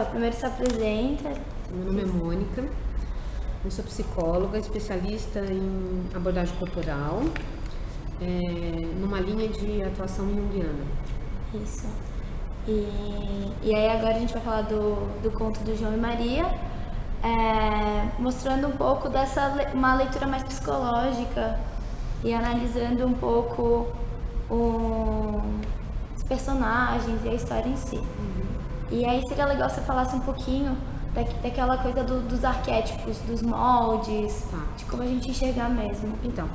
Primeiro se apresenta. Meu nome é Mônica, eu sou psicóloga, especialista em abordagem corporal, numa linha de atuação junguiana. Isso. E aí agora a gente vai falar do conto do João e Maria, mostrando um pouco uma leitura mais psicológica e analisando um pouco os personagens e a história em si. E aí seria legal se você falasse um pouquinho daquela coisa dos arquétipos, dos moldes, de como a gente enxergar mesmo. Então,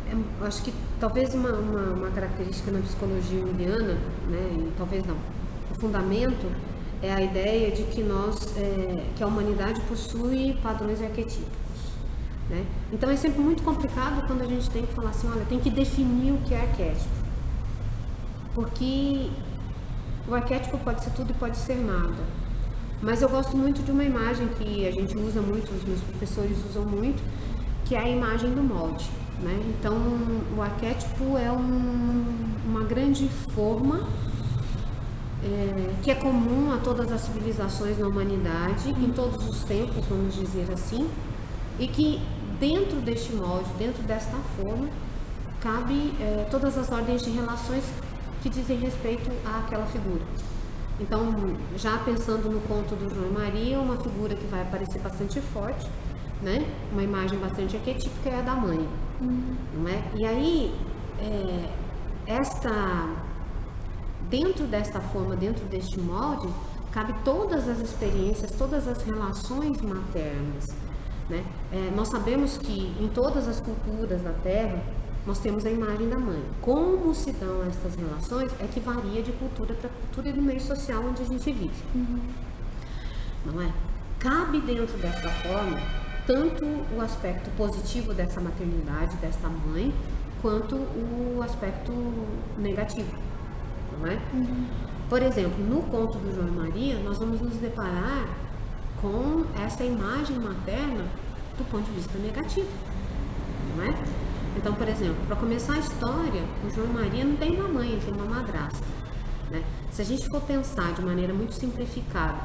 eu acho que talvez uma característica na psicologia junguiana, né, e talvez não, o fundamento é a ideia de que que a humanidade possui padrões arquetípicos, né? Então é sempre muito complicado quando a gente tem que falar assim, olha, tem que definir o que é arquétipo, porque o arquétipo pode ser tudo e pode ser nada. Mas eu gosto muito de uma imagem que a gente usa muito, os meus professores usam muito, que é a imagem do molde, né? Então, o arquétipo é uma grande forma que é comum a todas as civilizações na humanidade, em todos os tempos, vamos dizer assim, e que dentro deste molde, dentro desta forma, cabe todas as ordens de relações que dizem respeito àquela figura. Então, já pensando no conto do João e Maria, uma figura que vai aparecer bastante forte, né? Uma imagem bastante arquetípica é a da mãe, não é? E aí, dentro desta forma, dentro deste molde, cabe todas as experiências, todas as relações maternas, né? Nós sabemos que em todas as culturas da Terra, nós temos a imagem da mãe. Como se dão essas relações é que varia de cultura para cultura e do meio social onde a gente vive. Não é? Cabe dentro dessa forma tanto o aspecto positivo dessa maternidade, dessa mãe, quanto o aspecto negativo. Não é? Por exemplo, no conto do João e Maria, nós vamos nos deparar com essa imagem materna do ponto de vista negativo. Não é? Então, por exemplo, para começar a história, o João e Maria não tem uma mãe, ele tem uma madrasta, né? Se a gente for pensar de maneira muito simplificada,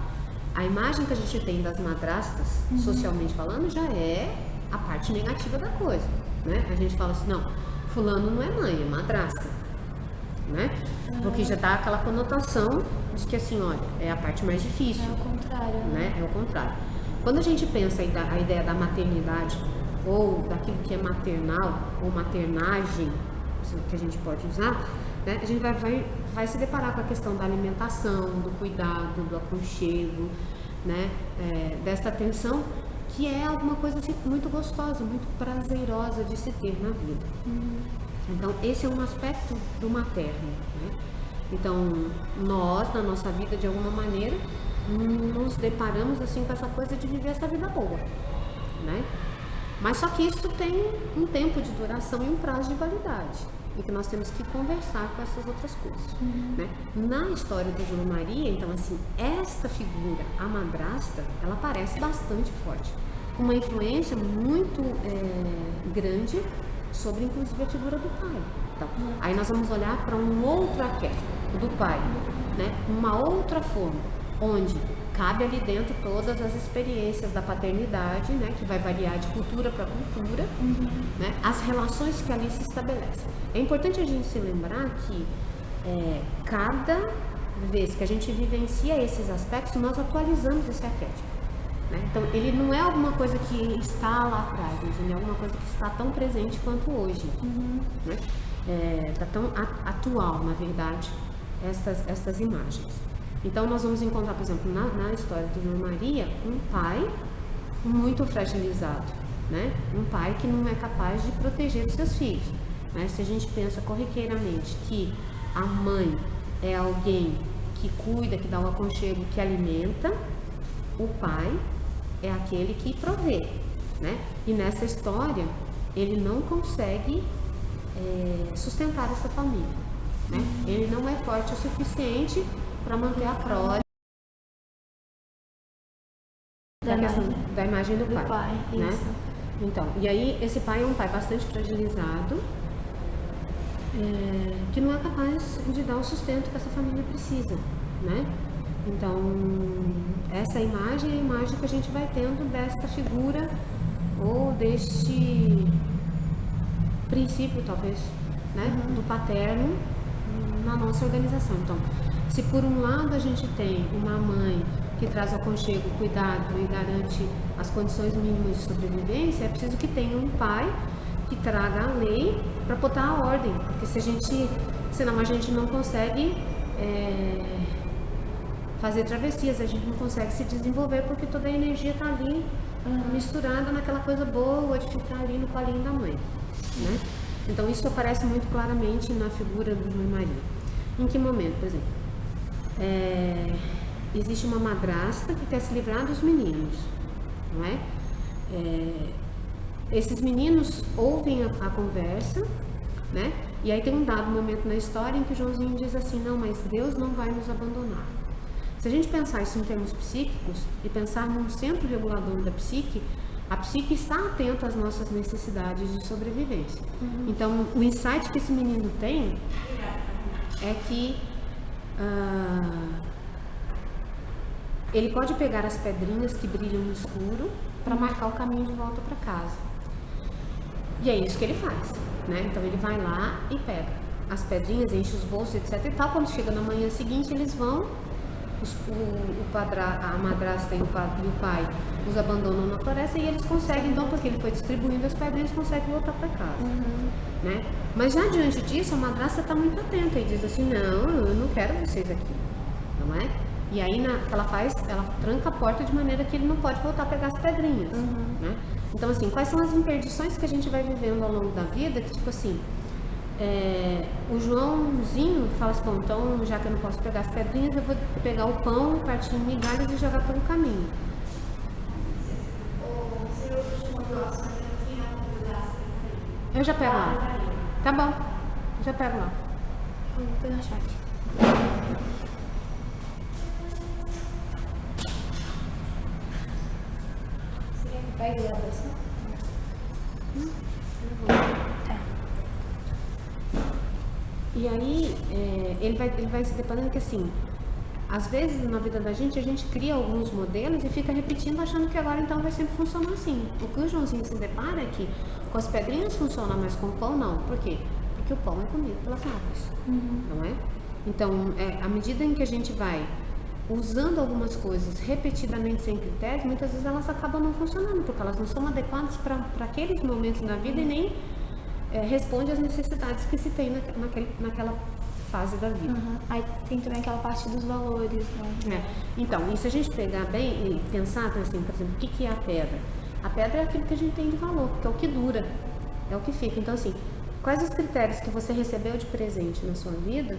a imagem que a gente tem das madrastas, socialmente falando, já é a parte negativa da coisa, né? A gente fala assim, não, fulano não é mãe, é madrasta, né? Porque já dá aquela conotação de que assim, olha, é a parte mais difícil. É o contrário, né? É o contrário. Quando a gente pensa a ideia da maternidade, ou daquilo que é maternal, ou maternagem, que a gente pode usar, né? A gente vai se deparar com a questão da alimentação, do cuidado, do aconchego, né? Dessa atenção, que é alguma coisa assim, muito gostosa, muito prazerosa de se ter na vida. Então, esse é um aspecto do materno, né? Então, nós, na nossa vida, de alguma maneira, nos deparamos assim com essa coisa de viver essa vida boa, né? Mas só que isso tem um tempo de duração e um prazo de validade, e que nós temos que conversar com essas outras coisas, né? Na história do João e Maria, então assim, esta figura, a madrasta, ela parece bastante forte, com uma influência muito grande sobre inclusive a figura do pai. Então, aí nós vamos olhar para um outro arquétipo, do pai, né? Uma outra forma, onde cabe ali dentro todas as experiências da paternidade, né, que vai variar de cultura para cultura, né, as relações que ali se estabelecem. É importante a gente se lembrar que cada vez que a gente vivencia esses aspectos, nós atualizamos esse arquétipo, né? Então, ele não é alguma coisa que está lá atrás, mas ele é alguma coisa que está tão presente quanto hoje, né? Está tão atual, na verdade, estas imagens. Então, nós vamos encontrar, por exemplo, na história do João e Maria, um pai muito fragilizado, né? Um pai que não é capaz de proteger os seus filhos, né? Se a gente pensa corriqueiramente que a mãe é alguém que cuida, que dá um aconchego, que alimenta, o pai é aquele que provê, né? E nessa história, ele não consegue sustentar essa família, né? Ele não é forte o suficiente para manter a prole da imagem do pai, né? Isso. Então, e aí esse pai é um pai bastante fragilizado, que não é capaz de dar o sustento que essa família precisa, né? Então, essa imagem é a imagem que a gente vai tendo desta figura ou deste princípio, talvez, né, do paterno na nossa organização. Então, se por um lado a gente tem uma mãe que traz aconchego, cuidado e garante as condições mínimas de sobrevivência, é preciso que tenha um pai que traga a lei para botar a ordem, porque senão a gente não consegue fazer travessias, a gente não consegue se desenvolver, porque toda a energia está ali misturada naquela coisa boa de ficar ali no colinho da mãe, né? Então isso aparece muito claramente na figura do João e Maria. Em que momento, por exemplo, existe uma madrasta que quer se livrar dos meninos, não é? Esses meninos ouvem a conversa, né? E aí tem um dado momento na história em que o Joãozinho diz assim: não, mas Deus não vai nos abandonar. Se a gente pensar isso em termos psíquicos e pensar num centro regulador da psique, a psique está atenta às nossas necessidades de sobrevivência. Então, o insight que esse menino tem é que ele pode pegar as pedrinhas que brilham no escuro para marcar o caminho de volta para casa. E é isso que ele faz, né? Então ele vai lá e pega as pedrinhas, enche os bolsos, etc e tal. Quando chega na manhã seguinte, eles vão, a madrasta e o pai os abandonam na floresta e eles conseguem, então, porque ele foi distribuindo as pedrinhas, conseguem voltar para casa, né? Mas já diante disso, a madrasta está muito atenta e diz assim: não, eu não quero vocês aqui, não é? E aí que ela faz, ela tranca a porta de maneira que ele não pode voltar a pegar as pedrinhas, né? Então, assim, quais são as interdições que a gente vai vivendo ao longo da vida, que tipo assim, o Joãozinho fala assim: bom, então já que eu não posso pegar as pedrinhas, eu vou pegar o pão, partir em migalhas e jogar pelo caminho. Eu já pego lá. Tá bom, já pego lá. Eu vou pegar a chave. Você quer que eu pegue lá assim? E aí, ele vai se deparando que assim, às vezes na vida da gente, a gente cria alguns modelos e fica repetindo, achando que agora então vai sempre funcionar assim. O que o Joãozinho se depara é que com as pedrinhas funciona, mas com o pão não. Por quê? Porque o pão é comido pelas aves, não é? Então, à medida em que a gente vai usando algumas coisas repetidamente sem critérios, muitas vezes elas acabam não funcionando, porque elas não são adequadas para aqueles momentos da vida e nem responde às necessidades que se tem naquela fase da vida. Aí tem também aquela parte dos valores, né? Então, e se a gente pegar bem e pensar, assim, por exemplo, o que é a pedra? A pedra é aquilo que a gente tem de valor, porque é o que dura, é o que fica. Então, assim, quais os critérios que você recebeu de presente na sua vida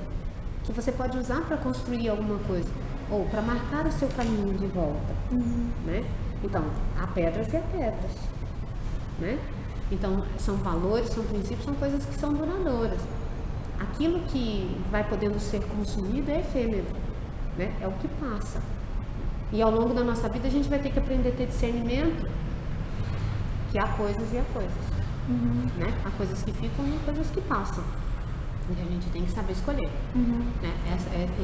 que você pode usar para construir alguma coisa? Ou para marcar o seu caminho de volta, né? Então, há pedras e há pedras, né? Então, são valores, são princípios, são coisas que são duradouras. Aquilo que vai podendo ser consumido é efêmero, né? É o que passa. E ao longo da nossa vida a gente vai ter que aprender a ter discernimento que há coisas e há coisas, né? Há coisas que ficam e há coisas que passam. E a gente tem que saber escolher, né?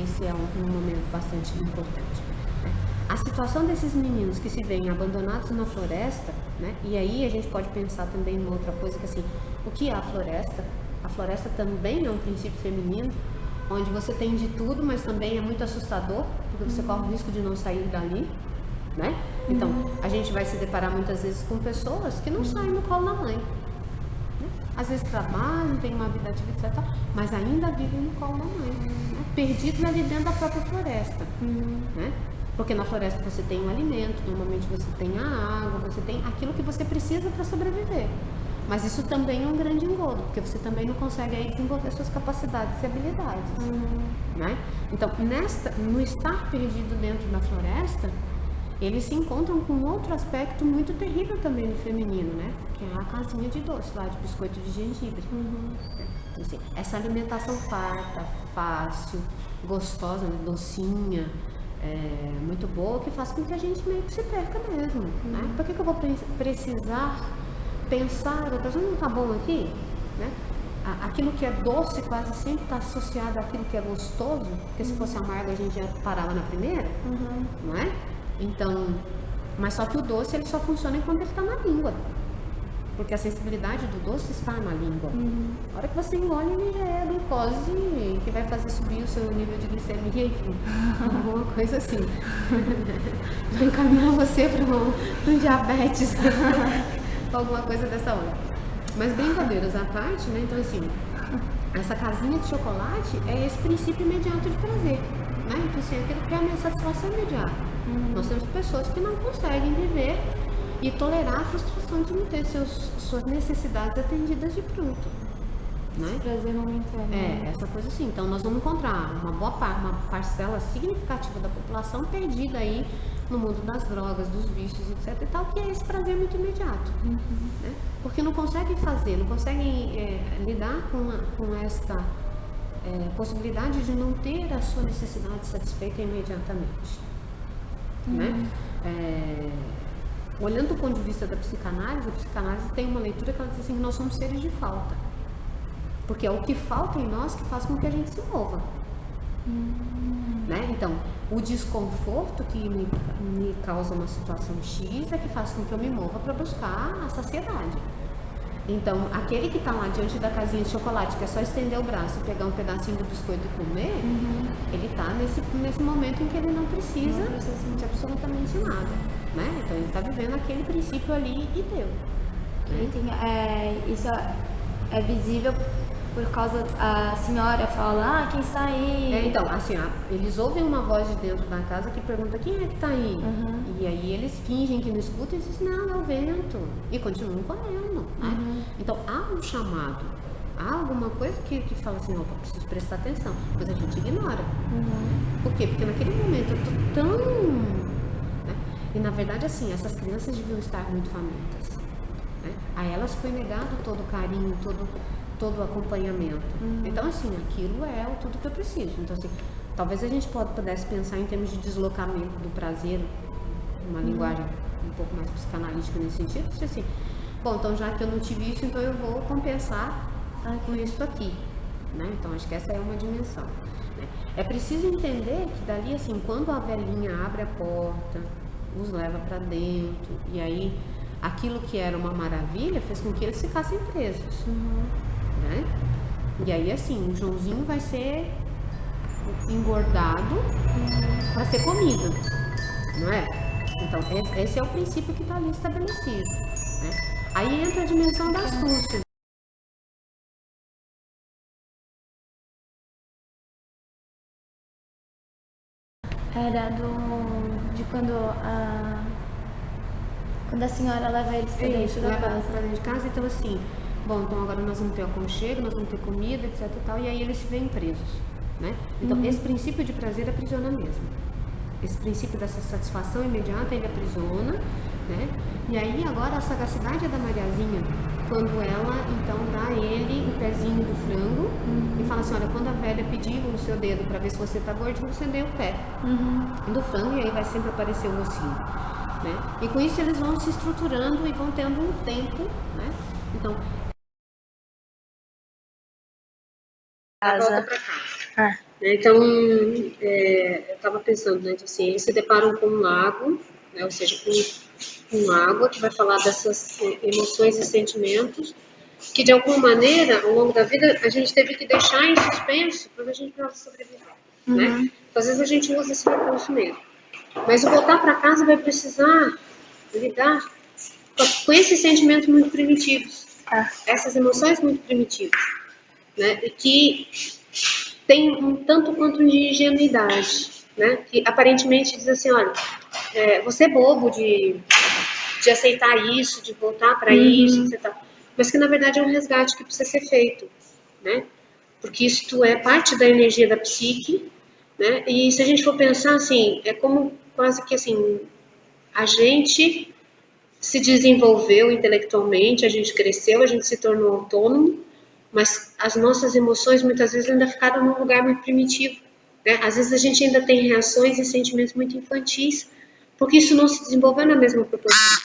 Esse é um momento bastante importante, né? A situação desses meninos que se veem abandonados na floresta, né? E aí a gente pode pensar também em outra coisa, que assim, o que é a floresta? A floresta também é um princípio feminino, onde você tem de tudo, mas também é muito assustador, porque você corre o risco de não sair dali, né? Então, a gente vai se deparar muitas vezes com pessoas que não saem no colo da mãe, né? Às vezes trabalham, têm uma vida ativa, etc., mas ainda vivem no colo da mãe, né? Perdidos ali dentro da própria floresta, né? Porque na floresta você tem um alimento, normalmente você tem a água, você tem aquilo que você precisa para sobreviver. Mas isso também é um grande engodo, porque você também não consegue aí desenvolver suas capacidades e habilidades, né? Então, no estar perdido dentro da floresta, eles se encontram com outro aspecto muito terrível também no feminino, né? Que é a casinha de doce lá, de biscoito de gengibre. Então, assim, essa alimentação farta, fácil, gostosa, né? Docinha, muito boa, que faz com que a gente meio que se perca mesmo, né? Por que eu vou precisar pensar, outra coisa não tá bom aqui, né? aquilo que é doce quase sempre está associado àquilo que é gostoso, porque se fosse amargo a gente já parava na primeira, não é? Então, mas só que o doce ele só funciona enquanto ele está na língua, porque a sensibilidade do doce está na língua. A hora que você engole, ele já é a glucose que vai fazer subir o seu nível de glicemia, enfim, alguma coisa assim. Vai encaminhar você para um diabetes, alguma coisa dessa hora. Mas brincadeiras à parte, né? Então assim, essa casinha de chocolate é esse princípio imediato de prazer, né? Então assim, aquilo que é a minha satisfação imediata. Nós temos pessoas que não conseguem viver e tolerar a frustração de não ter suas necessidades atendidas de pronto, né? Prazer momentâneo. Essa coisa assim. Então nós vamos encontrar uma parcela significativa da população perdida aí no mundo das drogas, dos vícios, etc e tal, que é esse prazer muito imediato, né? Porque não conseguem lidar com esta possibilidade de não ter a sua necessidade satisfeita imediatamente, né? Olhando do ponto de vista da psicanálise, a psicanálise tem uma leitura que ela diz assim, que nós somos seres de falta, porque é o que falta em nós que faz com que a gente se mova, né? Então, o desconforto que me causa uma situação X é que faz com que eu me mova para buscar a saciedade. Então, aquele que está lá diante da casinha de chocolate, que é só estender o braço e pegar um pedacinho do biscoito e comer, ele está nesse momento em que ele não precisa de absolutamente nada, né? Então, ele está vivendo aquele princípio ali e deu, né? Isso é visível por causa, a senhora fala, quem está aí? Então, assim, eles ouvem uma voz de dentro da casa que pergunta quem é que está aí. E aí eles fingem que não escutam e dizem, não, é o vento. E continuam correndo, né? Então, há um chamado, há alguma coisa que fala assim, opa, preciso prestar atenção. Mas a gente ignora. Por quê? Porque naquele momento eu tô tão... né? E na verdade, assim, essas crianças deviam estar muito famintas, né? A elas foi negado todo o carinho, todo o acompanhamento. Então, assim, aquilo é tudo que eu preciso. Então, assim, talvez a gente pudesse pensar em termos de deslocamento do prazer, uma linguagem um pouco mais psicanalítica nesse sentido, assim, bom, então já que eu não tive isso, então eu vou compensar com isso aqui, né? Então, acho que essa é uma dimensão, né? É preciso entender que dali, assim, quando a velhinha abre a porta, os leva para dentro, e aí aquilo que era uma maravilha fez com que eles ficassem presos. Né? E aí assim, o Joãozinho vai ser engordado para ser comido, não é? Então esse é o princípio que está ali estabelecido, né? Aí entra a dimensão da astúcia. Era de quando a senhora leva eles para dentro da leva casa. Para dentro de casa, então assim, bom, então agora nós vamos ter aconchego, nós vamos ter comida, etc e tal, e aí eles se veem presos, né? Então esse princípio de prazer aprisiona mesmo. Esse princípio dessa satisfação imediata, ele aprisiona, né? E aí agora a sagacidade é da Mariazinha, quando ela então dá a ele o pezinho do frango e fala assim, olha, quando a velha pedir o seu dedo para ver se você tá gordinho, você dê o pé do frango e aí vai sempre aparecer o ossinho, né? E com isso eles vão se estruturando e vão tendo um tempo, né? Então, a volta para casa. Então, eu estava pensando, né, assim, eles se deparam com um lago, né, ou seja, com água, que vai falar dessas emoções e sentimentos, que de alguma maneira, ao longo da vida, a gente teve que deixar em suspenso para a gente possa sobreviver, né? Então, às vezes a gente usa esse recurso mesmo. Mas o voltar para casa vai precisar lidar com esses sentimentos muito primitivos, essas emoções muito primitivas, né? E que tem um tanto quanto de ingenuidade, né? Que aparentemente diz assim, olha, você é bobo de aceitar isso, de voltar para isso, etc. Mas que na verdade é um resgate que precisa ser feito, né? Porque isto é parte da energia da psique, né? E se a gente for pensar assim, é como quase que assim, a gente se desenvolveu intelectualmente, a gente cresceu, a gente se tornou autônomo, mas as nossas emoções muitas vezes ainda ficaram num lugar muito primitivo, né? Às vezes a gente ainda tem reações e sentimentos muito infantis, porque isso não se desenvolveu na mesma proporção.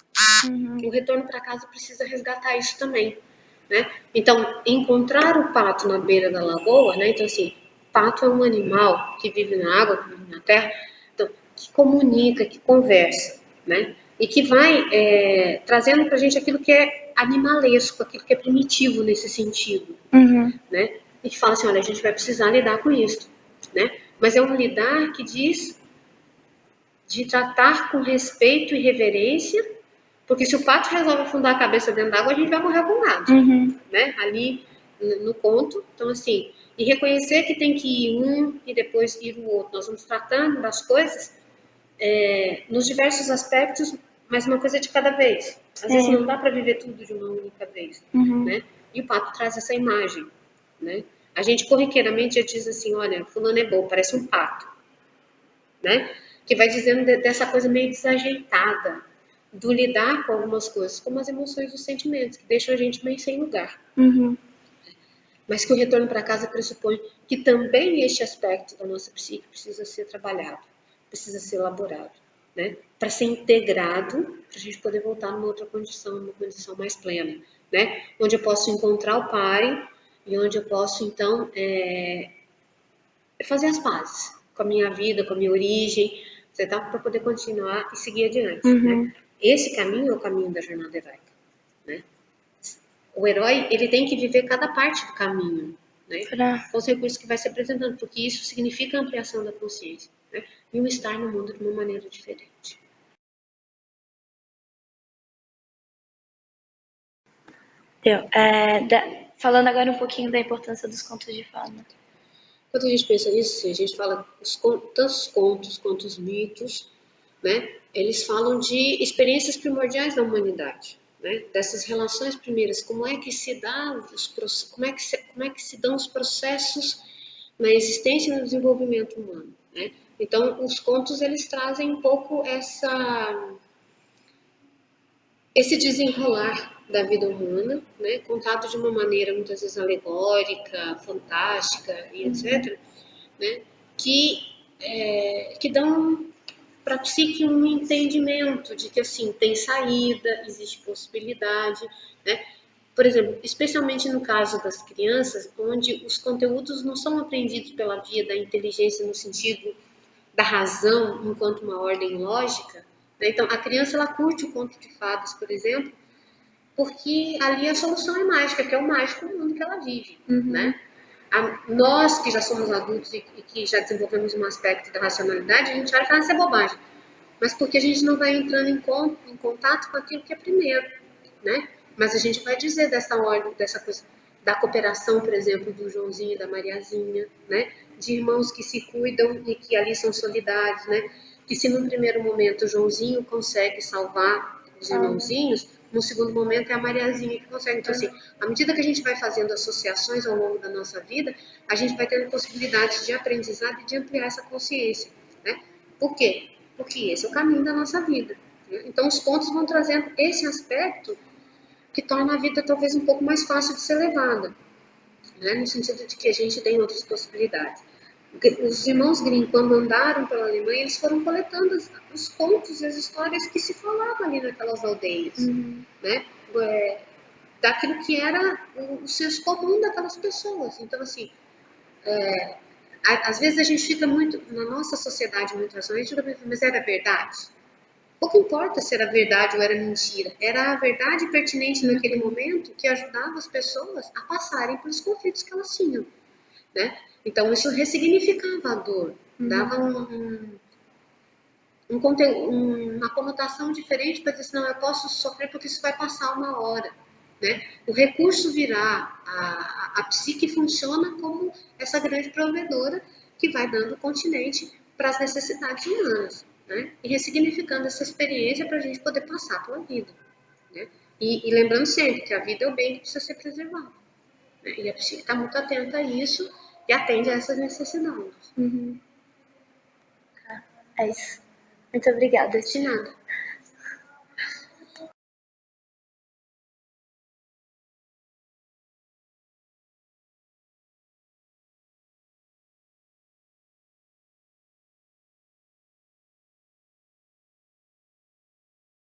O retorno para casa precisa resgatar isso também, né? Então, encontrar o pato na beira da lagoa, né? Então, assim, pato é um animal que vive na água, que vive na terra, então, que comunica, que conversa, né? E que vai trazendo para a gente aquilo que é animalesco, aquilo que é primitivo nesse sentido, né? E que fala assim, olha, a gente vai precisar lidar com isso, né? Mas é um lidar que diz de tratar com respeito e reverência, porque se o pato resolve afundar a cabeça dentro d'água, a gente vai morrer afogado, né? Ali no conto, então assim, e reconhecer que tem que ir um e depois ir o outro. Nós vamos tratando das coisas nos diversos aspectos, mas uma coisa de cada vez. Às vezes não dá para viver tudo de uma única vez, né? E o pato traz essa imagem, né? A gente corriqueiramente já diz assim, olha, fulano é bom, parece um pato, né? Que vai dizendo dessa coisa meio desajeitada, do lidar com algumas coisas, como as emoções e os sentimentos, que deixam a gente meio sem lugar. Mas que o retorno para casa pressupõe que também este aspecto da nossa psique precisa ser trabalhado, precisa ser elaborado, né? Para ser integrado, para a gente poder voltar numa outra condição, numa condição mais plena, né? Onde eu posso encontrar o Pai e onde eu posso, então, fazer as pazes com a minha vida, com a minha origem, para poder continuar e seguir adiante, né? Esse caminho é o caminho da jornada heróica, né? O herói, ele tem que viver cada parte do caminho, né? Com os recursos que vai se apresentando, porque isso significa a ampliação da consciência, né? E o estar no mundo de uma maneira diferente. Falando agora um pouquinho da importância dos contos de fada. Quando a gente pensa nisso, a gente fala tanto os contos quanto os mitos, né? Eles falam de experiências primordiais da humanidade, né? Dessas relações primeiras, como é que se dão os processos na existência e no desenvolvimento humano, né? Então, os contos eles trazem um pouco esse desenrolar da vida humana, né, contado de uma maneira muitas vezes alegórica, fantástica e etc., né, que dão para a psique um entendimento de que assim tem saída, existe possibilidade, né? Por exemplo, especialmente no caso das crianças, onde os conteúdos não são aprendidos pela via da inteligência no sentido da razão enquanto uma ordem lógica, né? Então a criança ela curte o conto de fadas, por exemplo, porque ali a solução é mágica, que é o mágico mundo que ela vive, né? Nós que já somos adultos e que já desenvolvemos um aspecto da racionalidade, a gente vai falar isso é bobagem, mas porque a gente não vai entrando em contato com aquilo que é primeiro, né? Mas a gente vai dizer dessa ordem, dessa coisa da cooperação, por exemplo, do Joãozinho e da Mariazinha, né? De irmãos que se cuidam e que ali são solidários, né? Que se num primeiro momento o Joãozinho consegue salvar os irmãozinhos, no segundo momento é a Mariazinha que consegue. Então, assim, à medida que a gente vai fazendo associações ao longo da nossa vida, a gente vai tendo possibilidades de aprendizado e de ampliar essa consciência, né? Por quê? Porque esse é o caminho da nossa vida, né? Então, os contos vão trazendo esse aspecto que torna a vida talvez um pouco mais fácil de ser levada, né? No sentido de que a gente tem outras possibilidades. Os irmãos Grimm, quando andaram pela Alemanha, eles foram coletando os contos e as histórias que se falavam ali naquelas aldeias, né? Daquilo que era o senso comum daquelas pessoas. Então, assim, às vezes a gente fica muito, na nossa sociedade, muito racional, mas era verdade? Pouco importa se era verdade ou era mentira, era a verdade pertinente naquele momento que ajudava as pessoas a passarem pelos conflitos que elas tinham, né? Então isso ressignificava a dor, dava uma conotação diferente para dizer, não, eu posso sofrer porque isso vai passar uma hora, né? O recurso virá, a psique funciona como essa grande provedora que vai dando continente para as necessidades humanas, né? E ressignificando essa experiência para a gente poder passar pela vida, né? E lembrando sempre que a vida é o bem que precisa ser preservado, né? E a psique está muito atenta a isso e atende a essas necessidades. É isso. Muito obrigada. De nada.